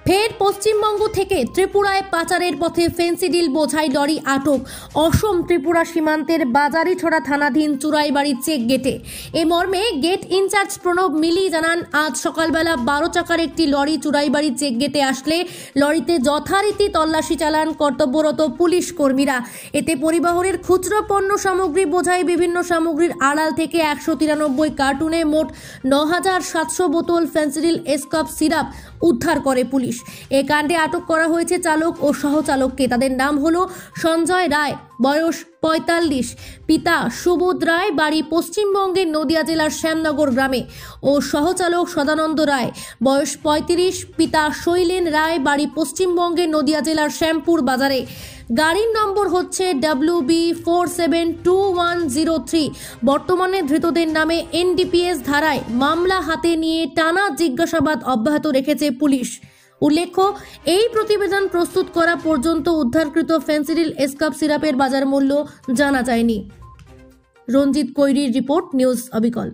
ফের পশ্চিমবঙ্গ থেকে ত্রিপুরায় পাচারের পথে ফেন্সিডিল বোঝাই লরি আটক। অসম ত্রিপুরা সীমান্তের বাজারিছড়া থানাধীন চুরাইবাড়ি চেক গেটে। এ মর্মে গেট ইনচার্জ প্রণব মিলি জানান, আজ সকালবেলা 12 চাকার একটি লরি চুরাইবাড়ি চেক গেটে আসলে লরিতে যথারীতি তল্লাশি চালান কর্তব্যরত পুলিশ কর্মীরা। এতে পরিবহনের খুচরো পণ্য সামগ্রী বোঝাই বিভিন্ন সামগ্রীর আড়াল থেকে 193 কার্টুনে মোট 9700 বোতল ফেন্সিডিল এসকপ সিরাপ উদ্ধার করে পুলিশ। এ কাণ্ডে আটক করা হয়েছে চালক ও সহচালককে। তাদের নাম হলো সঞ্জয় রায়, বয়স 45, পিতা সুবোধ রায়, বাড়ি পশ্চিমবঙ্গের নদিয়া জেলার শ্যামনগর গ্রামে, ও সহচালক সদানন্দ রায়, বয়স 35, পিতা শৈলেন রায়, বাড়ি পশ্চিমবঙ্গের নদিয়া জেলার শ্যামপুর বাজারে। গাড়ির নম্বর হচ্ছে WB472103। বর্তমানে ধৃতদের নামে NDPS ধারায় মামলা হাতে নিয়ে টানা জিজ্ঞাসাবাদ অব্যাহত রেখেছে পুলিশ। উল্লেখ্য, এই প্রতিবেদন প্রস্তুত করা পর্যন্ত উদ্ধারকৃত ফেন্সিডিল এসকপ সিরাপের বাজার মূল্য জানা যায়নি। রঞ্জিত কৈরির রিপোর্ট, নিউজ অবিকল।